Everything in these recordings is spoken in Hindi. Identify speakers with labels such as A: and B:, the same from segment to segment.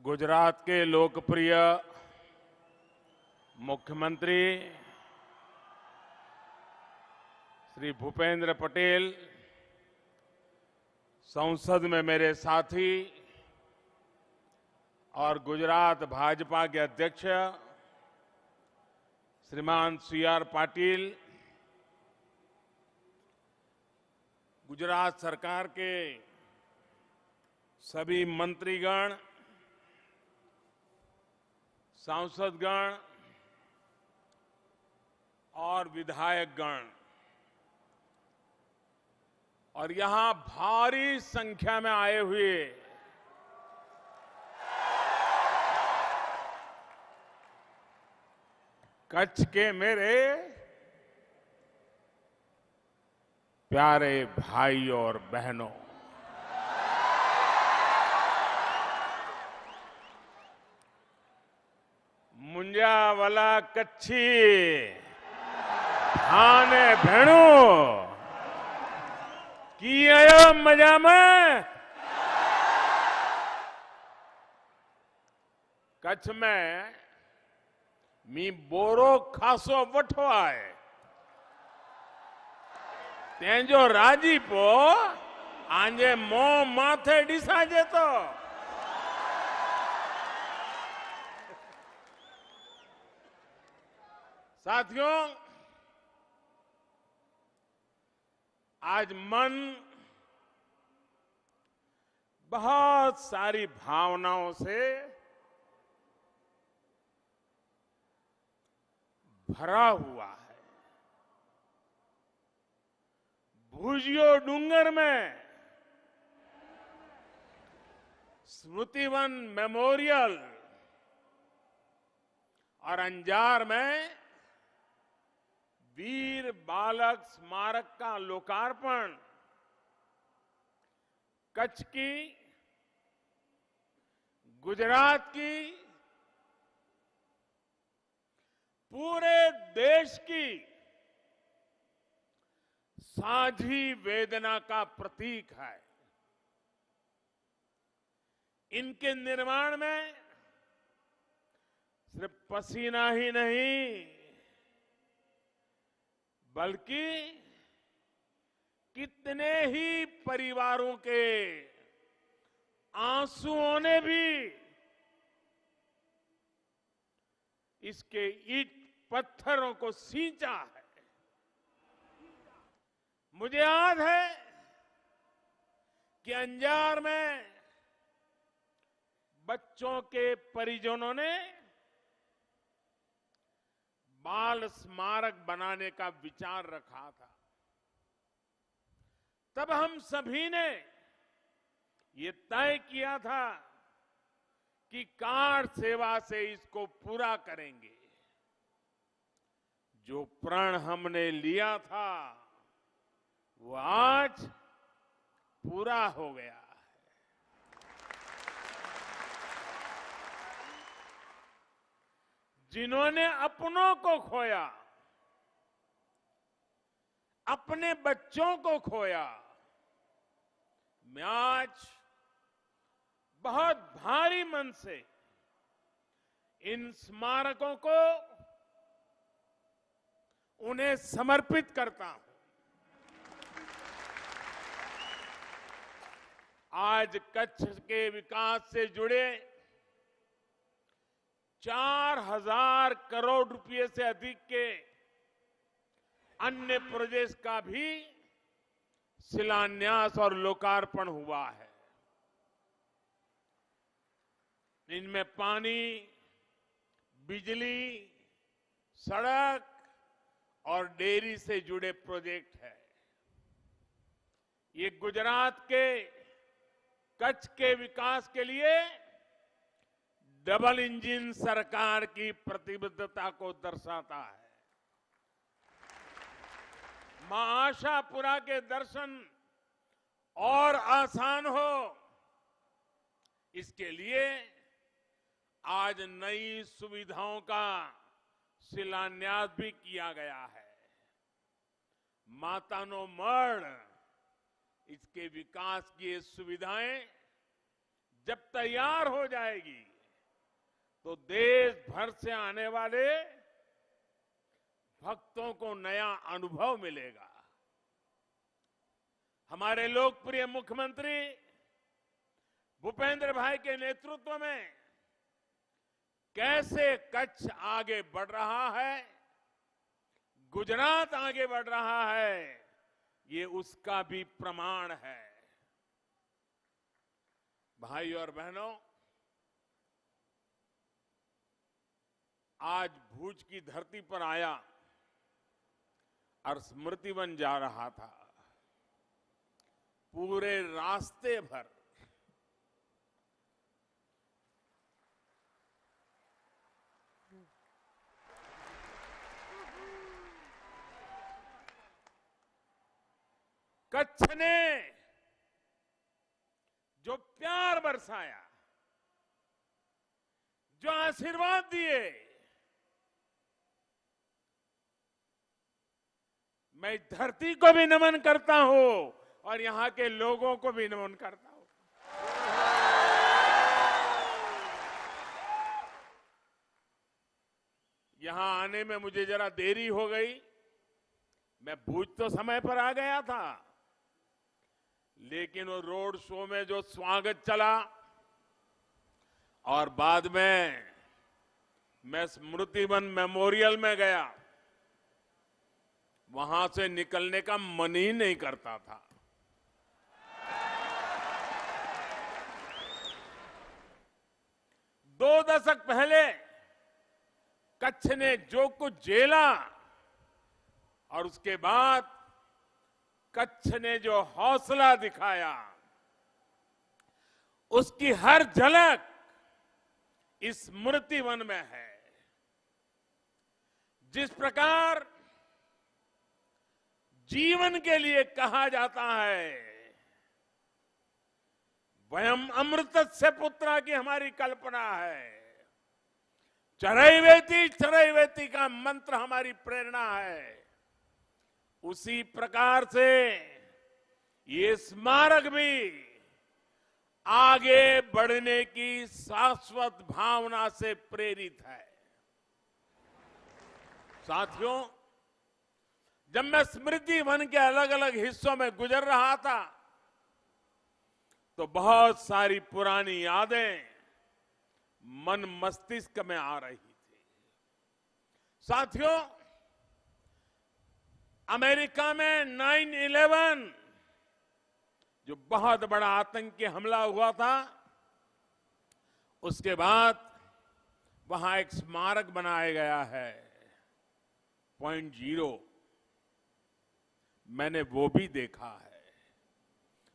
A: गुजरात के लोकप्रिय मुख्यमंत्री श्री भूपेंद्र पटेल, संसद में मेरे साथी और गुजरात भाजपा के अध्यक्ष श्रीमान सी.आर. पाटिल, गुजरात सरकार के सभी मंत्रीगण, सांसदगण और विधायकगण और यहां भारी संख्या में आए हुए कच्छ के मेरे प्यारे भाई और बहनों, मुंजावाला कच्छी थाने भेणो की आयो मजा में। कच्छ में मी बोरो खासो वठो आहे, तेंजो राजीपो आंजे मों माथे डिसाजे तो। साथियों, आज मन बहुत सारी भावनाओं से भरा हुआ है। भुजियो डूंगर में स्मृतिवन मेमोरियल और अंजार में वीर बालक स्मारक का लोकार्पण कच्छ की, गुजरात की, पूरे देश की साझी वेदना का प्रतीक है। इनके निर्माण में सिर्फ पसीना ही नहीं, बल्कि कितने ही परिवारों के आंसुओं ने भी इसके ईंट पत्थरों को सींचा है। मुझे याद है कि अंजार में बच्चों के परिजनों ने बाल स्मारक बनाने का विचार रखा था। तब हम सभी ने ये तय किया था कि कार्ड सेवा से इसको पूरा करेंगे। जो प्रण हमने लिया था वो आज पूरा हो गया है। जिन्होंने अपनों को खोया, अपने बच्चों को खोया, मैं आज बहुत भारी मन से इन स्मारकों को उन्हें समर्पित करता हूं। आज कच्छ के विकास से जुड़े 4,000 करोड़ रुपए से अधिक के अन्य प्रोजेक्ट्स का भी शिलान्यास और लोकार्पण हुआ है। इनमें पानी, बिजली, सड़क और डेयरी से जुड़े प्रोजेक्ट है। ये गुजरात के कच्छ के विकास के लिए डबल इंजन सरकार की प्रतिबद्धता को दर्शाता है। मां आशापुरा के दर्शन और आसान हो, इसके लिए आज नई सुविधाओं का शिलान्यास भी किया गया है। मातानो मढ़, इसके विकास की ये सुविधाएं जब तैयार हो जाएगी तो देश भर से आने वाले भक्तों को नया अनुभव मिलेगा। हमारे लोकप्रिय मुख्यमंत्री भूपेंद्र भाई के नेतृत्व में कैसे कच्छ आगे बढ़ रहा है, गुजरात आगे बढ़ रहा है, ये उसका भी प्रमाण है। भाई और बहनों, आज भूज की धरती पर आया और स्मृति वन जा रहा था। पूरे रास्ते भर कच्छ ने जो प्यार बरसाया, जो आशीर्वाद दिए, मैं इस धरती को भी नमन करता हूं और यहां के लोगों को भी नमन करता हूं। यहां आने में मुझे जरा देरी हो गई। मैं भूज तो समय पर आ गया था, लेकिन वो रोड शो में जो स्वागत चला और बाद में मैं स्मृति वन मेमोरियल में गया, वहां से निकलने का मन ही नहीं करता था। दो दशक पहले कच्छ ने जो कुछ झेला और उसके बाद कच्छ ने जो हौसला दिखाया, उसकी हर झलक इस स्मृति वन में है। जिस प्रकार जीवन के लिए कहा जाता है, वयम अमृतस्य पुत्रा की हमारी कल्पना है, चरैवेति का मंत्र हमारी प्रेरणा है। उसी प्रकार से ये स्मारक भी आगे बढ़ने की शाश्वत भावना से प्रेरित है। साथियों, जब मैं स्मृति वन के अलग अलग हिस्सों में गुजर रहा था, तो बहुत सारी पुरानी यादें मन मस्तिष्क में आ रही थी। साथियों, अमेरिका में 9/11 जो बहुत बड़ा आतंकी हमला हुआ था, उसके बाद वहां एक स्मारक बनाया गया है, पॉइंट 0। मैंने वो भी देखा है।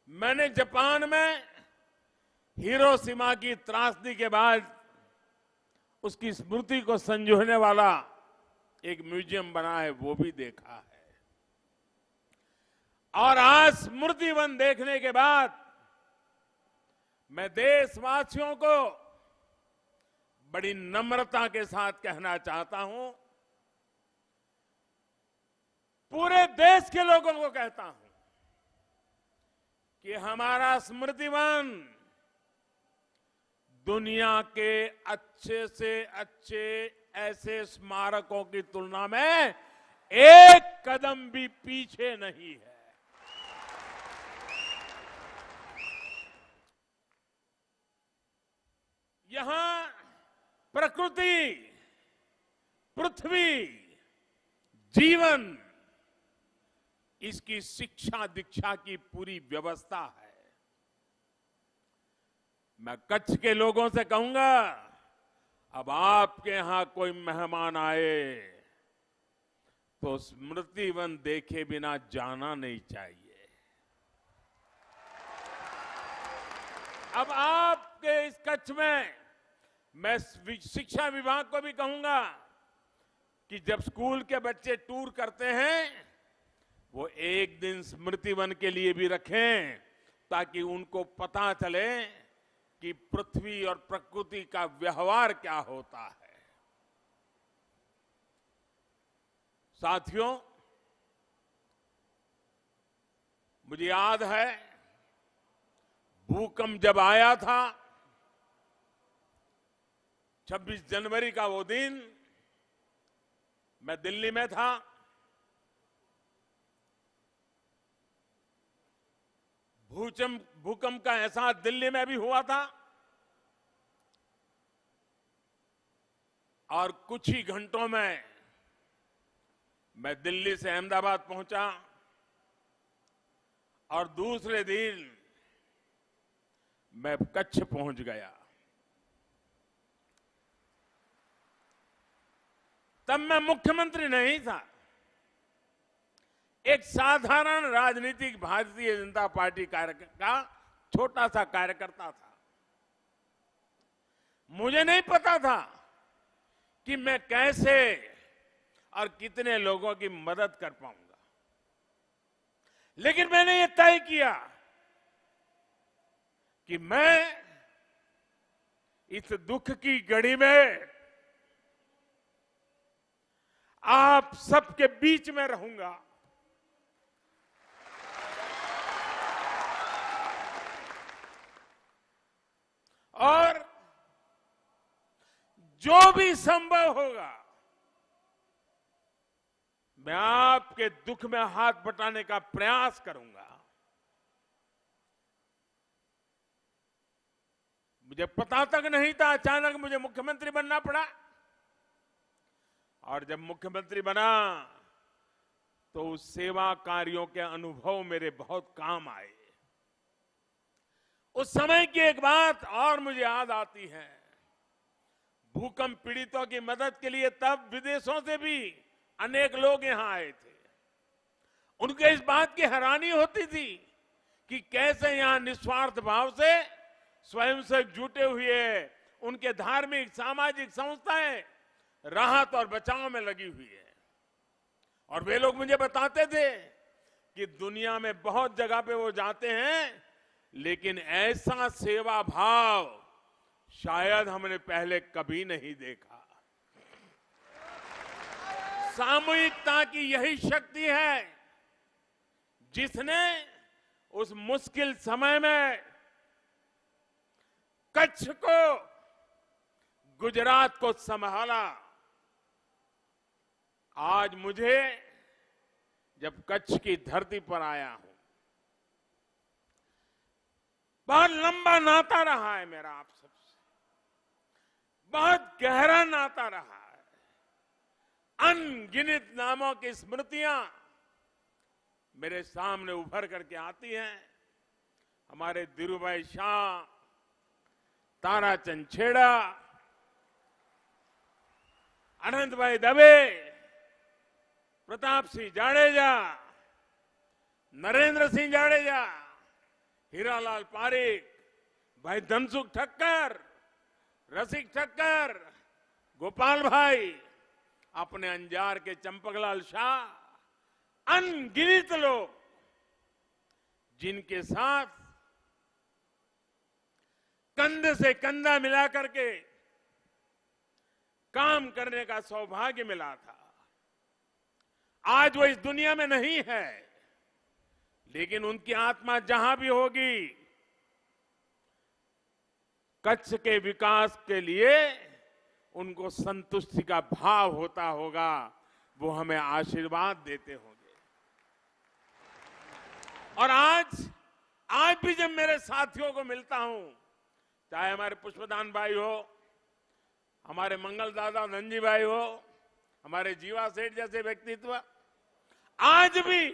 A: मैंने जापान में हिरोशिमा की त्रासदी के बाद उसकी स्मृति को संजोने वाला एक म्यूजियम बना है, वो भी देखा है। और आज स्मृति वन देखने के बाद मैं देशवासियों को बड़ी नम्रता के साथ कहना चाहता हूं, पूरे देश के लोगों को कहता हूं कि हमारा स्मृति वन दुनिया के अच्छे से अच्छे ऐसे स्मारकों की तुलना में एक कदम भी पीछे नहीं है। यहां प्रकृति, पृथ्वी, जीवन, इसकी शिक्षा दीक्षा की पूरी व्यवस्था है। मैं कच्छ के लोगों से कहूंगा, अब आपके यहां कोई मेहमान आए तो स्मृति वन देखे बिना जाना नहीं चाहिए। अब आपके इस कच्छ में मैं शिक्षा विभाग को भी कहूंगा कि जब स्कूल के बच्चे टूर करते हैं, वो एक दिन स्मृति वन के लिए भी रखें, ताकि उनको पता चले कि पृथ्वी और प्रकृति का व्यवहार क्या होता है। साथियों, मुझे याद है भूकंप जब आया था, 26 जनवरी का वो दिन मैं दिल्ली में था। भूकंप का एहसास दिल्ली में भी हुआ था और कुछ ही घंटों में मैं दिल्ली से अहमदाबाद पहुंचा और दूसरे दिन मैं कच्छ पहुंच गया। तब मैं मुख्यमंत्री नहीं था, एक साधारण राजनीतिक भारतीय जनता पार्टी का छोटा सा कार्यकर्ता था। मुझे नहीं पता था कि मैं कैसे और कितने लोगों की मदद कर पाऊंगा, लेकिन मैंने ये तय किया कि मैं इस दुख की घड़ी में आप सबके बीच में रहूंगा और जो भी संभव होगा मैं आपके दुख में हाथ बटाने का प्रयास करूंगा। मुझे पता तक नहीं था, अचानक मुझे मुख्यमंत्री बनना पड़ा और जब मुख्यमंत्री बना तो उस सेवा कार्यों के अनुभव मेरे बहुत काम आए। उस समय की एक बात और मुझे याद आती है, भूकंप पीड़ितों की मदद के लिए तब विदेशों से भी अनेक लोग यहां आए थे। उनके इस बात की हैरानी होती थी कि कैसे यहां निस्वार्थ भाव से स्वयं से जुटे हुए उनके धार्मिक सामाजिक संस्थाएं राहत और बचाव में लगी हुई है। और वे लोग मुझे बताते थे कि दुनिया में बहुत जगह पे वो जाते हैं, लेकिन ऐसा सेवा भाव शायद हमने पहले कभी नहीं देखा। सामूहिकता की यही शक्ति है जिसने उस मुश्किल समय में कच्छ को, गुजरात को संभाला। आज मुझे जब कच्छ की धरती पर आया हूं, बहुत लंबा नाता रहा है मेरा आप सबसे, बहुत गहरा नाता रहा है। अनगिनत नामों की स्मृतियां मेरे सामने उभर करके आती हैं। हमारे धीरूभाई शाह, ताराचंद छेड़ा, अनंत भाई दवे, प्रताप सिंह जाडेजा, नरेंद्र सिंह जाडेजा, हीरालाल पारिक, भाई धनसुख ठक्कर, रसिक ठक्कर, गोपाल भाई, अपने अंजार के चंपकलाल शाह, अनगिनत लोग जिनके साथ कंधे से कंधा मिला करके काम करने का सौभाग्य मिला था। आज वो इस दुनिया में नहीं है, लेकिन उनकी आत्मा जहां भी होगी, कच्छ के विकास के लिए उनको संतुष्टि का भाव होता होगा, वो हमें आशीर्वाद देते होंगे। और आज भी जब मेरे साथियों को मिलता हूं, चाहे हमारे पुष्पदान भाई हो, हमारे मंगल दादा नंजी भाई हो, हमारे जीवा सेठ जैसे व्यक्तित्व, आज भी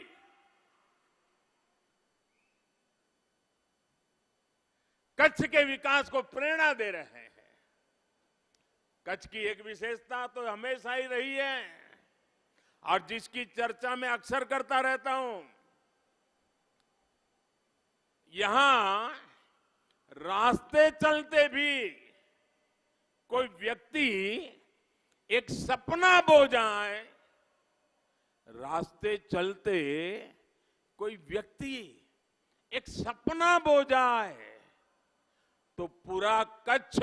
A: कच्छ के विकास को प्रेरणा दे रहे हैं। कच्छ की एक विशेषता तो हमेशा ही रही है और जिसकी चर्चा मैं अक्सर करता रहता हूं, यहां रास्ते चलते भी कोई व्यक्ति एक सपना बो जाए, रास्ते चलते कोई व्यक्ति एक सपना बो जाए तो पूरा कच्छ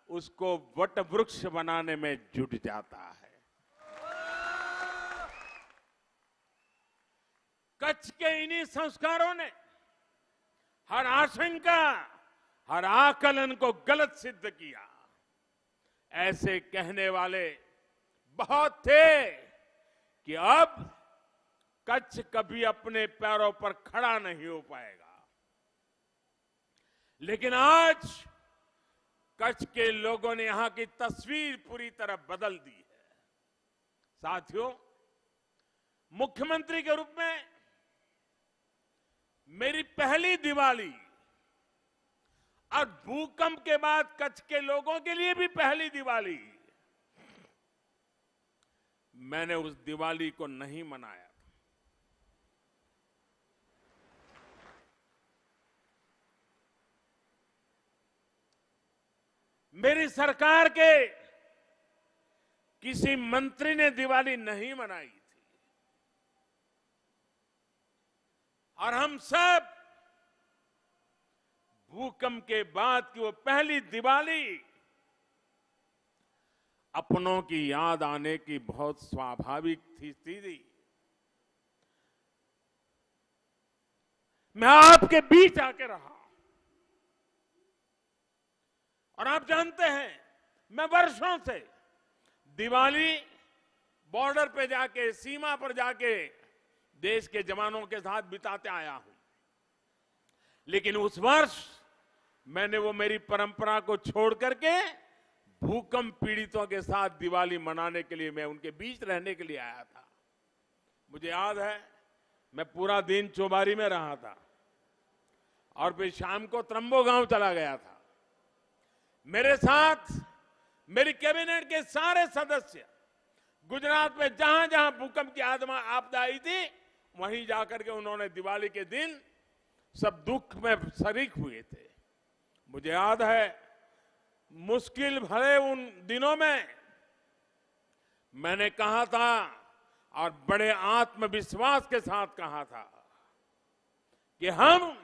A: उसको वट वृक्ष बनाने में जुट जाता है। कच्छ के इन्हीं संस्कारों ने हर आशंका, हर आकलन को गलत सिद्ध किया। ऐसे कहने वाले बहुत थे कि अब कच्छ कभी अपने पैरों पर खड़ा नहीं हो पाएगा। लेकिन आज कच्छ के लोगों ने यहां की तस्वीर पूरी तरह बदल दी है। साथियों, मुख्यमंत्री के रूप में मेरी पहली दिवाली और भूकंप के बाद कच्छ के लोगों के लिए भी पहली दिवाली, मैंने उस दिवाली को नहीं मनाया। मेरी सरकार के किसी मंत्री ने दिवाली नहीं मनाई थी और हम सब भूकंप के बाद की वो पहली दिवाली अपनों की याद आने की बहुत स्वाभाविक थी। मैं आपके बीच आके रहा और आप जानते हैं, मैं वर्षों से दिवाली बॉर्डर पे जाके, सीमा पर जाके देश के जवानों के साथ बिताते आया हूं। लेकिन उस वर्ष मैंने वो मेरी परंपरा को छोड़ करके भूकंप पीड़ितों के साथ दिवाली मनाने के लिए, मैं उनके बीच रहने के लिए आया था। मुझे याद है, मैं पूरा दिन चौबारी में रहा था और फिर शाम को त्रंबो गांव चला गया था। मेरे साथ मेरी कैबिनेट के सारे सदस्य गुजरात में जहां जहां भूकंप की आपदा आई थी, वहीं जाकर के उन्होंने दिवाली के दिन सब दुख में शरीक हुए थे। मुझे याद है, मुश्किल भरे उन दिनों में मैंने कहा था और बड़े आत्मविश्वास के साथ कहा था कि हम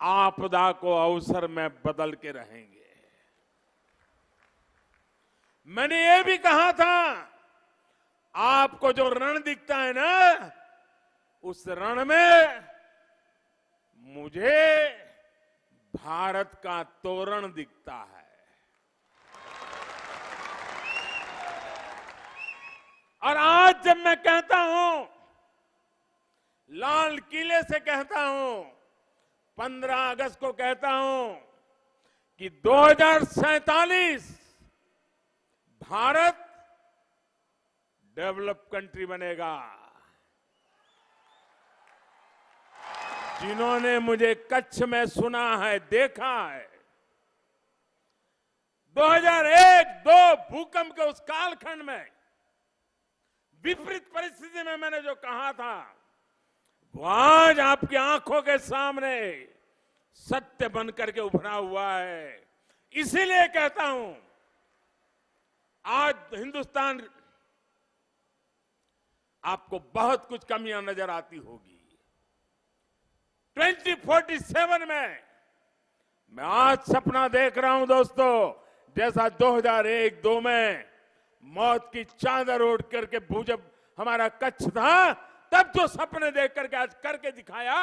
A: आपदा को अवसर में बदल के रहेंगे। मैंने ये भी कहा था, आपको जो रण दिखता है ना, उस रण में मुझे भारत का तोरण दिखता है। और आज जब मैं कहता हूं, लाल किले से कहता हूं, 15 अगस्त को कहता हूं कि 2047 भारत डेवलप कंट्री बनेगा। जिन्होंने मुझे कच्छ में सुना है, देखा है, 2001-2 भूकंप के उस कालखंड में विपरीत परिस्थिति में मैंने जो कहा था, वो आज आपकी आंखों के सामने सत्य बनकर के उभरा हुआ है। इसीलिए कहता हूं, आज हिंदुस्तान, आपको बहुत कुछ कमियां नजर आती होगी। 2047 में मैं आज सपना देख रहा हूं दोस्तों, जैसा 2001-2 में मौत की चादर ओढ़ करके जब हमारा कच्छ था, तब जो सपने देख करके आज करके दिखाया,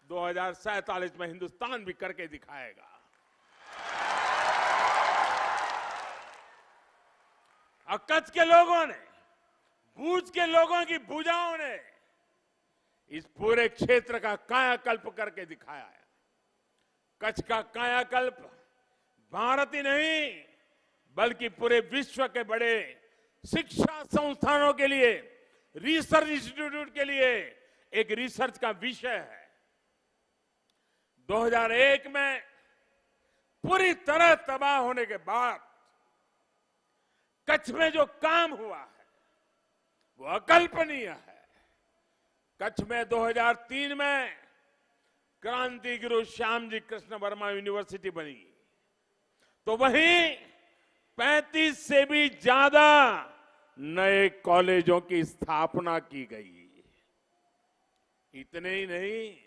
A: 2047 में हिंदुस्तान भी करके दिखाएगा। और कच्छ के लोगों ने, भूज के लोगों की भुजाओं ने इस पूरे क्षेत्र का कायाकल्प करके दिखाया है। कच्छ का कायाकल्प भारत ही नहीं, बल्कि पूरे विश्व के बड़े शिक्षा संस्थानों के लिए, रिसर्च इंस्टीट्यूट के लिए एक रिसर्च का विषय है। 2001 में पूरी तरह तबाह होने के बाद कच्छ में जो काम हुआ है, वो अकल्पनीय है। कच्छ में 2003 में क्रांति गुरु श्यामजी कृष्ण वर्मा यूनिवर्सिटी बनी, तो वहीं 35 से भी ज्यादा नए कॉलेजों की स्थापना की गई। इतने ही नहीं,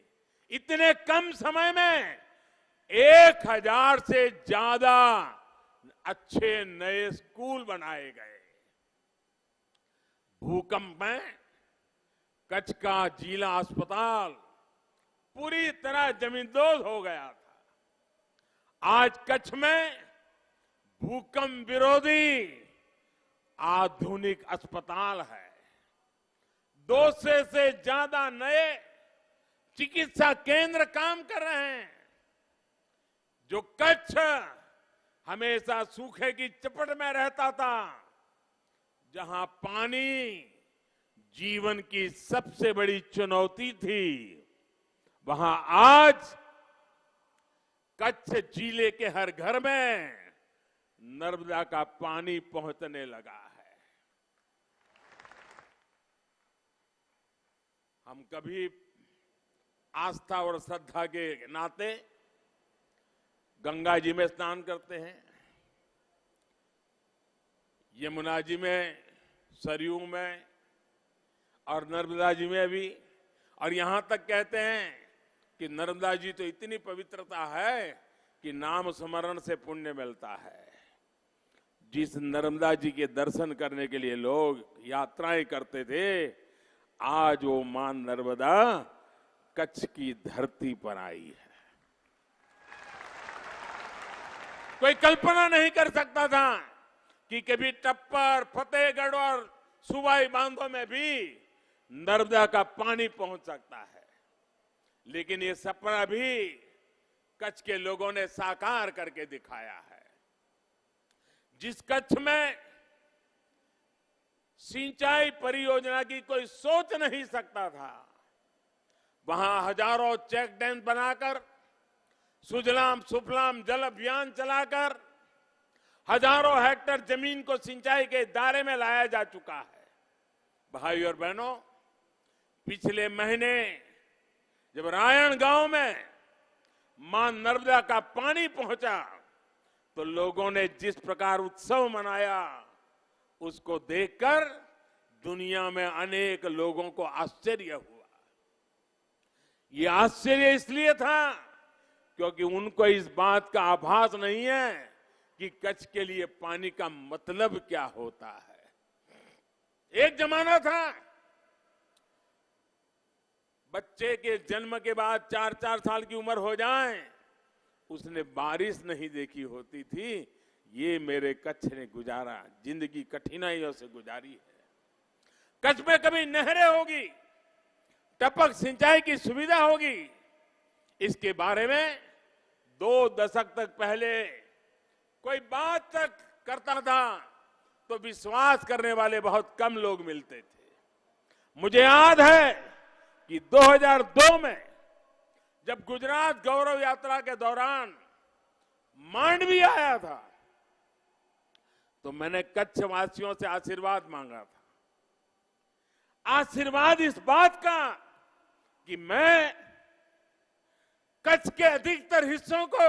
A: इतने कम समय में 1000 से ज्यादा अच्छे नए स्कूल बनाए गए। भूकंप में कच्छ का जिला अस्पताल पूरी तरह जमींदोज हो गया था। आज कच्छ में भूकंप विरोधी आधुनिक अस्पताल है। 200 से ज्यादा नए चिकित्सा केंद्र काम कर रहे हैं। जो कच्छ हमेशा सूखे की चपेट में रहता था, जहां पानी जीवन की सबसे बड़ी चुनौती थी, वहां आज कच्छ जिले के हर घर में नर्मदा का पानी पहुंचने लगा है। हम कभी आस्था और श्रद्धा के नाते गंगा जी में स्नान करते हैं, यमुना जी में, सरयू में और नर्मदा जी में भी। और यहां तक कहते हैं कि नर्मदा जी तो इतनी पवित्रता है कि नाम स्मरण से पुण्य मिलता है। जिस नर्मदा जी के दर्शन करने के लिए लोग यात्राएं करते थे, आज वो मां नर्मदा कच्छ की धरती पर आई है। कोई कल्पना नहीं कर सकता था कि कभी टप्पर, फतेहगढ़ और सूबाई बांधों में भी नर्मदा का पानी पहुंच सकता है। लेकिन ये सपना भी कच्छ के लोगों ने साकार करके दिखाया है। जिस कच्छ में सिंचाई परियोजना की कोई सोच नहीं सकता था, वहां हजारों चेक डैम बनाकर, सुजलाम सुफलाम जल अभियान चलाकर हजारों हेक्टेयर जमीन को सिंचाई के दायरे में लाया जा चुका है। भाई और बहनों, पिछले महीने जब रायण गांव में मां नर्मदा का पानी पहुंचा, तो लोगों ने जिस प्रकार उत्सव मनाया, उसको देखकर दुनिया में अनेक लोगों को आश्चर्य हुआ। ये आश्चर्य इसलिए था क्योंकि उनको इस बात का आभास नहीं है कि कच्छ के लिए पानी का मतलब क्या होता है। एक जमाना था, बच्चे के जन्म के बाद 4-4 साल की उम्र हो जाए, उसने बारिश नहीं देखी होती थी। ये मेरे कच्छ ने गुजारा, जिंदगी कठिनाइयों से गुजारी है। कच्छ में कभी नहरें होगी, टपक सिंचाई की सुविधा होगी, इसके बारे में 2 दशक तक पहले कोई बात तक करता था तो विश्वास करने वाले बहुत कम लोग मिलते थे। मुझे याद है कि 2002 में जब गुजरात गौरव यात्रा के दौरान मांडवी आया था, तो मैंने कच्छ वासियों से आशीर्वाद मांगा था। आशीर्वाद इस बात का कि मैं कच्छ के अधिकतर हिस्सों को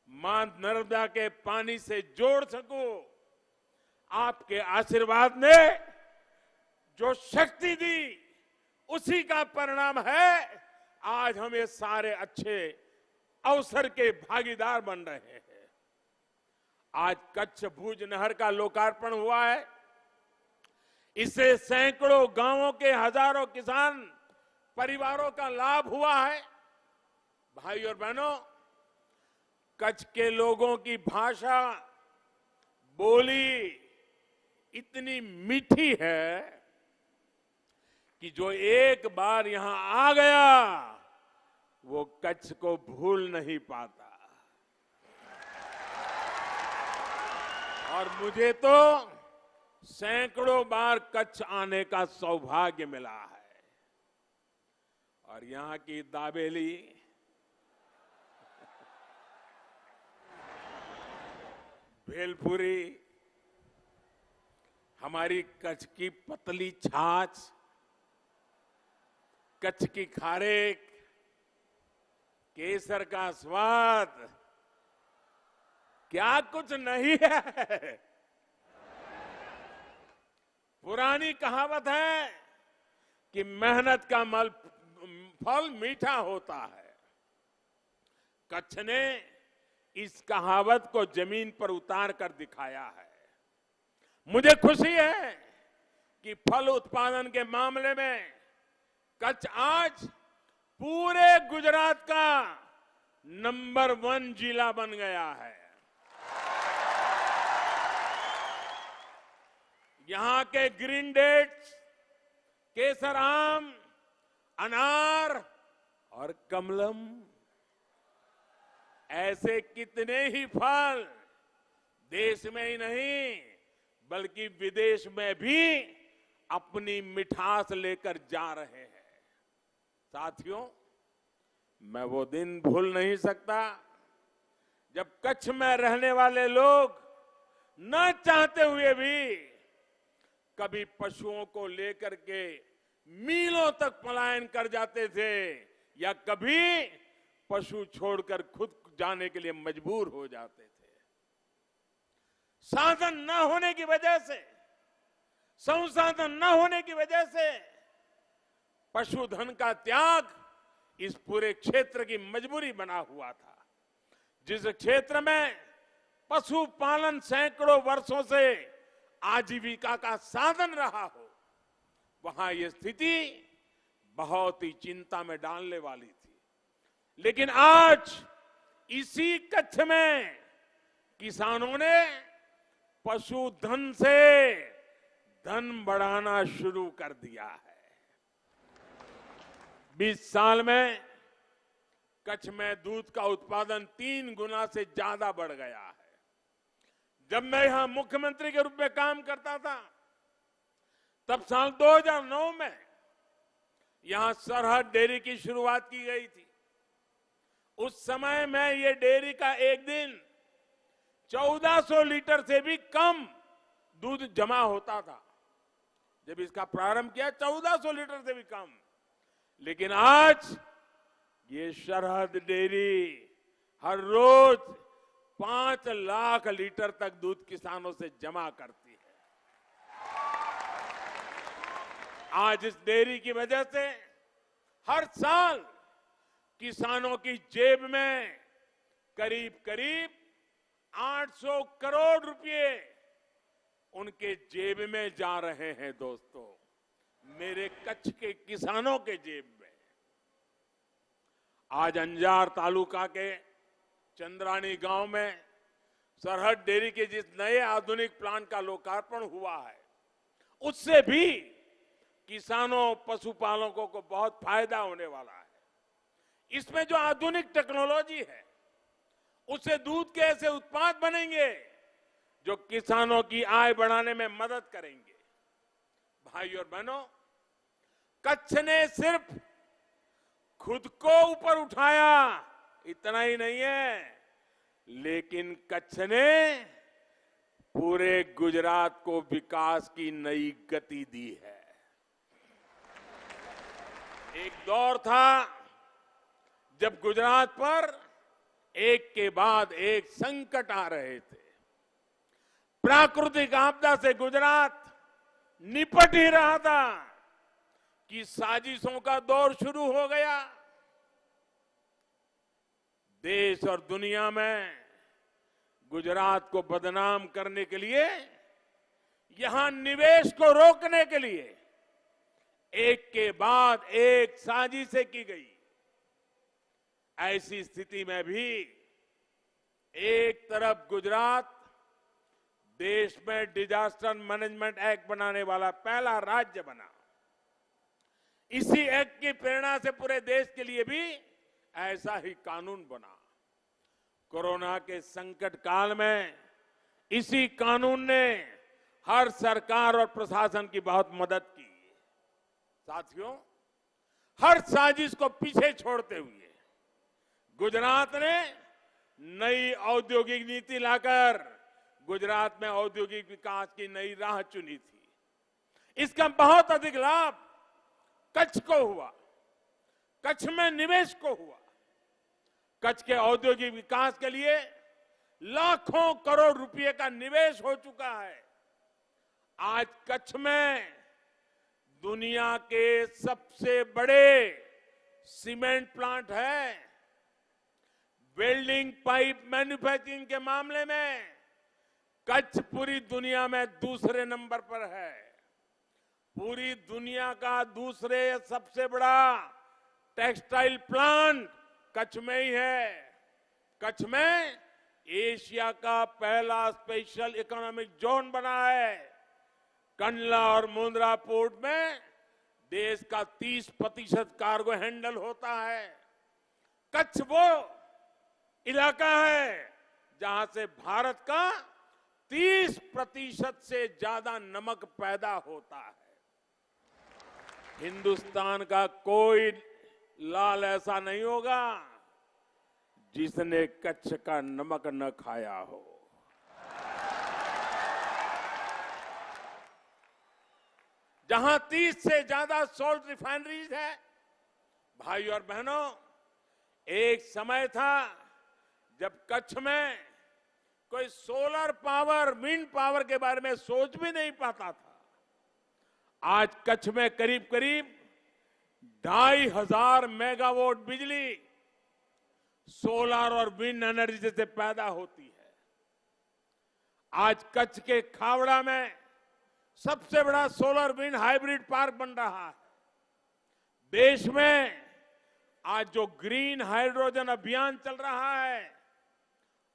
A: मां नर्मदा के पानी से जोड़ सकूं। आपके आशीर्वाद ने जो शक्ति दी, उसी का परिणाम है आज हम ये सारे अच्छे अवसर के भागीदार बन रहे हैं। आज कच्छ भुज नहर का लोकार्पण हुआ है। इससे सैकड़ों गांवों के हजारों किसान परिवारों का लाभ हुआ है। भाई और बहनों, कच्छ के लोगों की भाषा, बोली इतनी मीठी है कि जो एक बार यहां आ गया, वो कच्छ को भूल नहीं पाता। और मुझे तो सैकड़ों बार कच्छ आने का सौभाग्य मिला है। और यहां की दाबेली, भेलपुरी, हमारी कच्छ की पतली छाछ, कच्छ की खारेक, केसर का स्वाद, क्या कुछ नहीं है। पुरानी कहावत है कि मेहनत का फल मीठा होता है। कच्छ ने इस कहावत को जमीन पर उतार कर दिखाया है। मुझे खुशी है कि फल उत्पादन के मामले में कच्छ आज पूरे गुजरात का नंबर 1 जिला बन गया है। यहां के ग्रीन डेट्स, केसर आम, अनार और कमलम, ऐसे कितने ही फल देश में ही नहीं बल्कि विदेश में भी अपनी मिठास लेकर जा रहे हैं। साथियों, मैं वो दिन भूल नहीं सकता जब कच्छ में रहने वाले लोग न चाहते हुए भी कभी पशुओं को लेकर के मीलों तक पलायन कर जाते थे या कभी पशु छोड़कर खुद जाने के लिए मजबूर हो जाते थे। साधन न होने की वजह से, संसाधन न होने की वजह से पशुधन का त्याग इस पूरे क्षेत्र की मजबूरी बना हुआ था। जिस क्षेत्र में पशुपालन सैकड़ों वर्षों से आजीविका का साधन रहा हो, वहां यह स्थिति बहुत ही चिंता में डालने वाली थी। लेकिन आज इसी कच्छ में किसानों ने पशुधन से धन बढ़ाना शुरू कर दिया है। 20 साल में कच्छ में दूध का उत्पादन 3 गुना से ज्यादा बढ़ गया है। जब मैं यहां मुख्यमंत्री के रूप में काम करता था, तब साल 2009 में यहां सरहद डेयरी की शुरुआत की गई थी। उस समय में ये डेयरी का एक दिन 1400 लीटर से भी कम दूध जमा होता था। जब इसका प्रारंभ किया 1400 लीटर से भी कम। लेकिन आज ये सरहद डेयरी हर रोज 5 लाख लीटर तक दूध किसानों से जमा करती है। आज इस डेयरी की वजह से हर साल किसानों की जेब में करीब करीब 800 करोड़ रुपए उनके जेब में जा रहे हैं। दोस्तों, मेरे कच्छ के किसानों के जेब में आज अंजार तालुका के चंद्रानी गांव में सरहद डेयरी के जिस नए आधुनिक प्लांट का लोकार्पण हुआ है, उससे भी किसानों पशुपालकों को बहुत फायदा होने वाला है। इसमें जो आधुनिक टेक्नोलॉजी है, उससे दूध के ऐसे उत्पाद बनेंगे जो किसानों की आय बढ़ाने में मदद करेंगे। भाई और बहनों, कच्छ ने सिर्फ खुद को ऊपर उठाया इतना ही नहीं है, लेकिन कच्छ ने पूरे गुजरात को विकास की नई गति दी है। एक दौर था जब गुजरात पर एक के बाद एक संकट आ रहे थे। प्राकृतिक आपदा से गुजरात निपट ही रहा था कि साजिशों का दौर शुरू हो गया। देश और दुनिया में गुजरात को बदनाम करने के लिए, यहां निवेश को रोकने के लिए एक के बाद एक साजिशें की गई। ऐसी स्थिति में भी एक तरफ गुजरात देश में डिजास्टर मैनेजमेंट एक्ट बनाने वाला पहला राज्य बना। इसी एक्ट की प्रेरणा से पूरे देश के लिए भी ऐसा ही कानून बना। कोरोना के संकट काल में इसी कानून ने हर सरकार और प्रशासन की बहुत मदद की। साथियों, हर साजिश को पीछे छोड़ते हुए गुजरात ने नई औद्योगिक नीति लाकर गुजरात में औद्योगिक विकास की नई राह चुनी थी। इसका बहुत अधिक लाभ कच्छ को हुआ, कच्छ में निवेश को हुआ। कच्छ के औद्योगिक विकास के लिए लाखों करोड़ रुपए का निवेश हो चुका है। आज कच्छ में दुनिया के सबसे बड़े सीमेंट प्लांट है। वेल्डिंग पाइप मैन्युफैक्चरिंग के मामले में कच्छ पूरी दुनिया में दूसरे नंबर पर है। पूरी दुनिया का दूसरे सबसे बड़ा टेक्सटाइल प्लांट कच्छ में ही है। कच्छ में एशिया का पहला स्पेशल इकोनॉमिक जोन बना है। कंडला और मुंद्रा पोर्ट में देश का 30% कार्गो हैंडल होता है। कच्छ वो इलाका है जहां से भारत का 30% से ज्यादा नमक पैदा होता है। हिंदुस्तान का कोई लाल ऐसा नहीं होगा जिसने कच्छ का नमक न खाया हो। जहां 30 से ज्यादा सॉल्ट रिफाइनरीज है, भाई और बहनों, एक समय था जब कच्छ में कोई सोलर पावर, विंड पावर के बारे में सोच भी नहीं पाता था। आज कच्छ में करीब करीब 2500 मेगावाट बिजली सोलर और विंड एनर्जी से पैदा होती है। आज कच्छ के खावड़ा में सबसे बड़ा सोलर विंड हाइब्रिड पार्क बन रहा है। देश में आज जो ग्रीन हाइड्रोजन अभियान चल रहा है,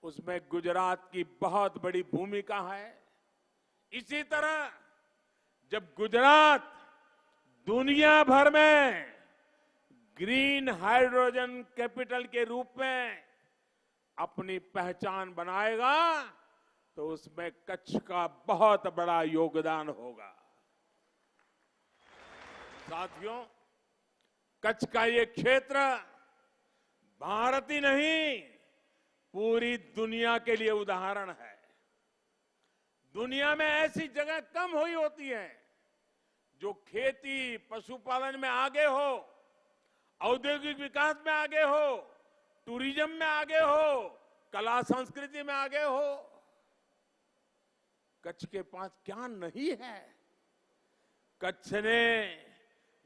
A: उसमें गुजरात की बहुत बड़ी भूमिका है। इसी तरह जब गुजरात दुनिया भर में ग्रीन हाइड्रोजन कैपिटल के रूप में अपनी पहचान बनाएगा, तो उसमें कच्छ का बहुत बड़ा योगदान होगा। साथियों, कच्छ का ये क्षेत्र भारत ही नहीं, पूरी दुनिया के लिए उदाहरण है। दुनिया में ऐसी जगह कम हुई होती है जो खेती पशुपालन में आगे हो, औद्योगिक विकास में आगे हो, टूरिज्म में आगे हो, कला संस्कृति में आगे हो। कच्छ के पास क्या नहीं है? कच्छ ने,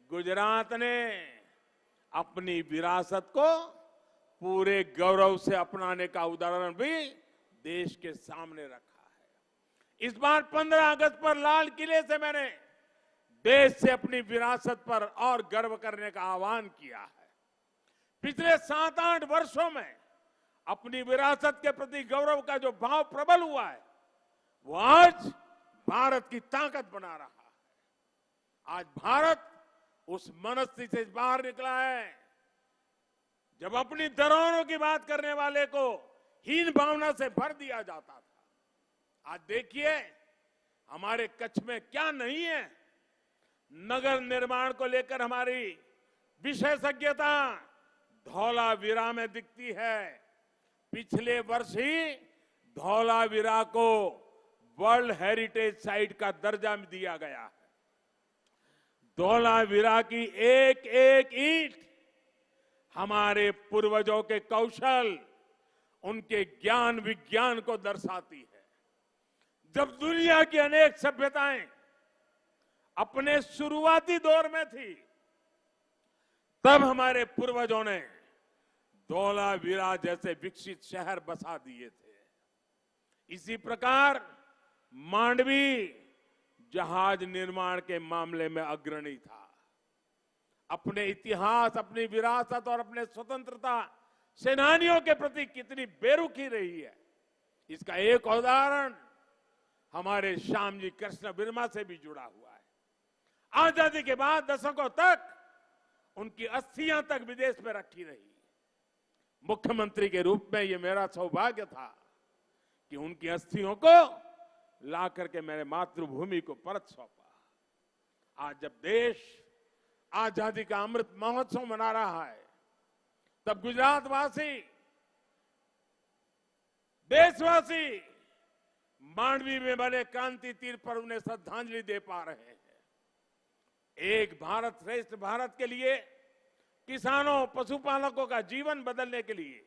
A: गुजरात ने अपनी विरासत को पूरे गौरव से अपनाने का उदाहरण भी देश के सामने रखा है। इस बार 15 अगस्त पर लाल किले से मैंने देश से अपनी विरासत पर और गर्व करने का आह्वान किया है। पिछले 7-8 वर्षों में अपनी विरासत के प्रति गौरव का जो भाव प्रबल हुआ है, वो आज भारत की ताकत बना रहा है। आज भारत उस मनस्थिति से बाहर निकला है जब अपनी धरोहरों की बात करने वाले को हीन भावना से भर दिया जाता था। आज देखिए हमारे कच्छ में क्या नहीं है। नगर निर्माण को लेकर हमारी विशेषज्ञता धौलावीरा में दिखती है। पिछले वर्ष ही धौलावीरा को वर्ल्ड हेरिटेज साइट का दर्जा दिया गया है। धौलावीरा की एक एक ईंट हमारे पूर्वजों के कौशल, उनके ज्ञान विज्ञान को दर्शाती है। जब दुनिया की अनेक सभ्यताएं अपने शुरुआती दौर में थी, तब हमारे पूर्वजों ने धौलावीरा जैसे विकसित शहर बसा दिए थे। इसी प्रकार मांडवी जहाज निर्माण के मामले में अग्रणी था। अपने इतिहास, अपनी विरासत और अपने स्वतंत्रता सेनानियों के प्रति कितनी बेरुखी रही है, इसका एक उदाहरण हमारे श्याम जी कृष्ण वर्मा से भी जुड़ा हुआ है। आजादी के बाद दशकों तक उनकी अस्थियां तक विदेश में रखी रही। मुख्यमंत्री के रूप में यह मेरा सौभाग्य था कि उनकी अस्थियों को ला करके मेरे मातृभूमि को परत सौंपा। आज जब देश आजादी का अमृत महोत्सव मना रहा है, तब गुजरातवासी, देशवासी मांडवी में बने क्रांति तीर पर उन्हें श्रद्धांजलि दे पा रहे हैं। एक भारत श्रेष्ठ भारत के लिए, किसानों, पशुपालकों का जीवन बदलने के लिए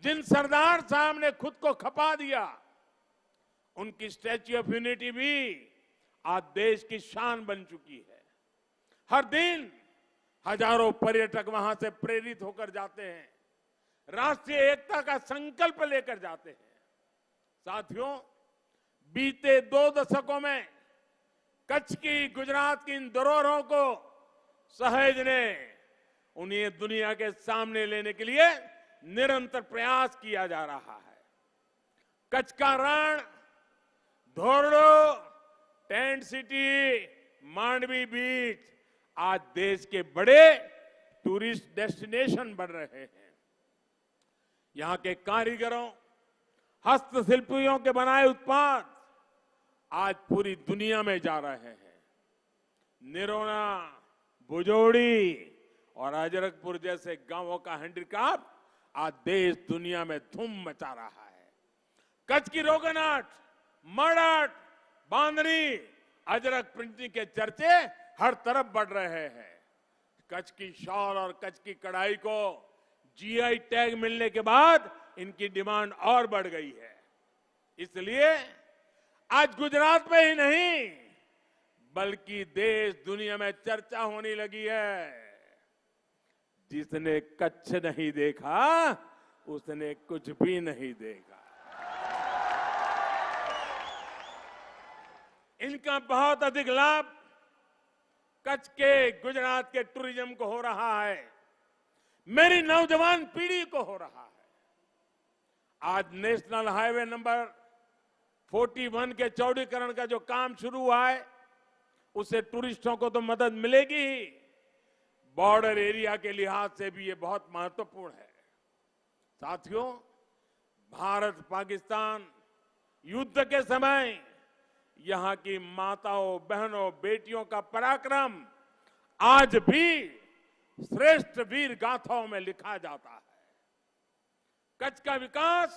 A: जिन सरदार साहब ने खुद को खपा दिया, उनकी स्टैच्यू ऑफ यूनिटी भी आज देश की शान बन चुकी है। हर दिन हजारों पर्यटक वहां से प्रेरित होकर जाते हैं, राष्ट्रीय एकता का संकल्प लेकर जाते हैं। साथियों, बीते 2 दशकों में कच्छ की, गुजरात की इन धरोहरों को सहेजने, उन्हें दुनिया के सामने लेने के लिए निरंतर प्रयास किया जा रहा है। कच्छ का रण, धोरडो, टेंट सिटी, मांडवी बीच आज देश के बड़े टूरिस्ट डेस्टिनेशन बन रहे हैं। यहां के कारीगरों, हस्तशिल्पियों के बनाए उत्पाद आज पूरी दुनिया में जा रहे हैं। निरोना, भुजोड़ी और अजरकपुर जैसे गांवों का हैंडीक्राफ्ट आज देश दुनिया में धूम मचा रहा है। कच्छ की रोगन आर्ट, मड आर्ट, बांधनी, अजरक प्रिंटिंग के चर्चे हर तरफ बढ़ रहे हैं। कच्छ की शॉल और कच्छ की कढ़ाई को जीआई टैग मिलने के बाद इनकी डिमांड और बढ़ गई है। इसलिए आज गुजरात में ही नहीं बल्कि देश दुनिया में चर्चा होने लगी है। जिसने कच्छ नहीं देखा उसने कुछ भी नहीं देखा। इनका बहुत अधिक लाभ कच्छ के, गुजरात के टूरिज्म को हो रहा है, मेरी नौजवान पीढ़ी को हो रहा है। आज नेशनल हाईवे नंबर 41 के चौड़ीकरण का जो काम शुरू हुआ है उससे टूरिस्टों को तो मदद मिलेगी ही, बॉर्डर एरिया के लिहाज से भी ये बहुत महत्वपूर्ण है। साथियों, भारत पाकिस्तान युद्ध के समय यहां की माताओं, बहनों, बेटियों का पराक्रम आज भी श्रेष्ठ वीर गाथाओं में लिखा जाता है। कच्छ का विकास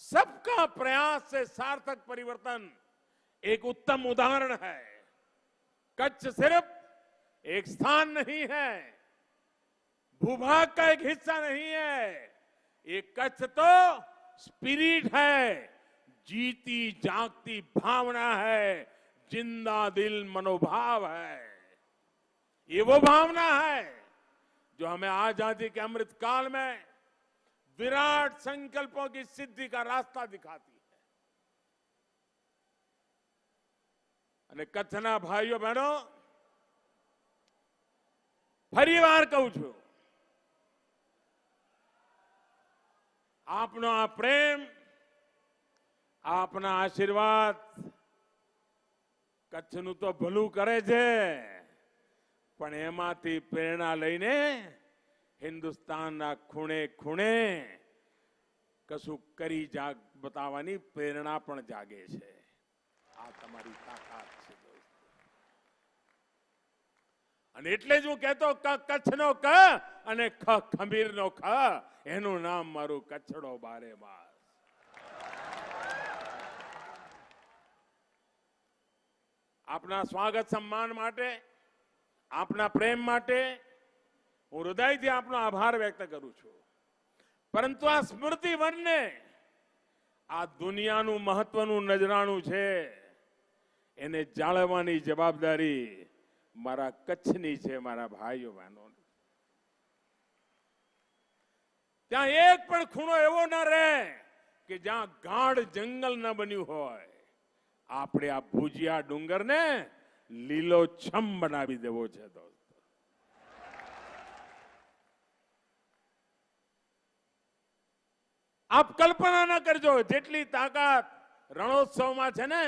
A: सबका प्रयास से सार्थक परिवर्तन एक उत्तम उदाहरण है। कच्छ सिर्फ एक स्थान नहीं है, भूभाग का एक हिस्सा नहीं है, ये कच्छ तो स्पिरिट है, जीती जागती भावना है, जिंदा दिल मनोभाव है। ये वो भावना है जो हमें आजादी के अमृत काल में विराट संकल्पों की सिद्धि का रास्ता दिखाती है। અને કચ્છના ભાઈઓ બહેનો, ફરીવાર કહું છું, આપનો આ પ્રેમ, આપના આશીર્વાદ કચ્છનું તો ભલું કરે છે, પણ એમાંથી પ્રેરણા લઈને હિન્દુસ્તાનના ખૂણે ખૂણે કશું કરી બતાવવાની પ્રેરણા પણ જાગે છે। આ તમારી તાકાત છે દોસ્તો। અને એટલે જ હું કહેતો કચ્છનો ક અને ખમીરનો ખ, એનું નામ મારું કચ્છડો બારે માસ। આપના સ્વાગત સન્માન માટે, આપના પ્રેમ માટે હું હૃદયથી આપનો આભાર વ્યક્ત કરું છું। પરંતુ આ સ્મૃતિ વનને, આ દુનિયાનું મહત્વનું નજરાણું છે, એને જાળવવાની જવાબદારી મારા કચ્છની છે, મારા ભાઈઓ બહેનોની। ત્યાં એક પણ ખૂણો એવો ન રહે કે જ્યાં ગાઢ જંગલ ન બન્યું હોય। આપણે આ ભુજિયા ડુંગરને લીલોછમ બનાવી દેવો છે દોસ્તો। આપ કલ્પના ન કરજો, જેટલી તાકાત રણોત્સવમાં છે ને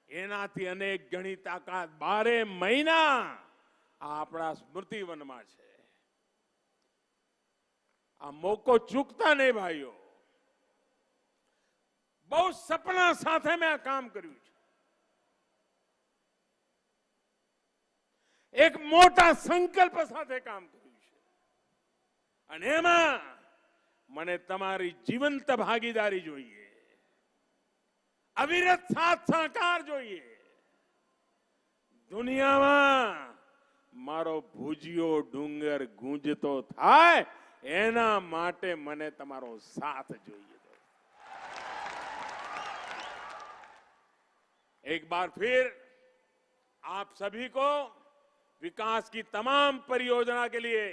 A: એનાથી અનેક ગણી તાકાત 12 મહિના આપણા સ્મૃતિવનમાં છે। આ મોકો ચૂકતા નહીં ભાઈઓ। બહુ સપના સાથે મેં આ કામ કર્યું છે। એક મોટા સંકલ્પ સાથે કામ કર્યું છે અને એમાં મને તમારી જીવંત ભાગીદારી જોઈએ, અવિરત સાથ સહકાર જોઈએ। દુનિયામાં મારો ભુજિયો ડુંગર ગૂંજતો થાય એના માટે મને તમારો સાથ જોઈએ। एक बार फिर आप सभी को विकास की तमाम परियोजना के लिए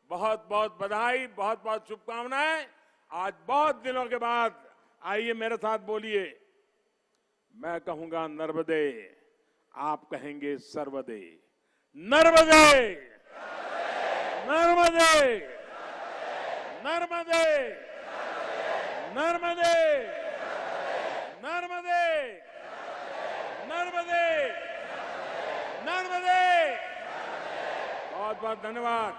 A: बहुत बहुत बधाई, बहुत बहुत शुभकामनाएं। आज बहुत दिनों के बाद आइए मेरे साथ बोलिए। मैं कहूंगा नर्मदे, आप कहेंगे सर्वदे। नर्मदे, नर्मदे, नर्मदे, नर्मदे, नर्मदे, नर्मदे। बहुत बहुत धन्यवाद।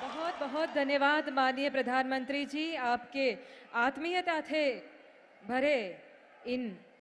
B: बहुत बहुत धन्यवाद माननीय प्रधानमंत्री जी, आपके आत्मीयता थे भरे इन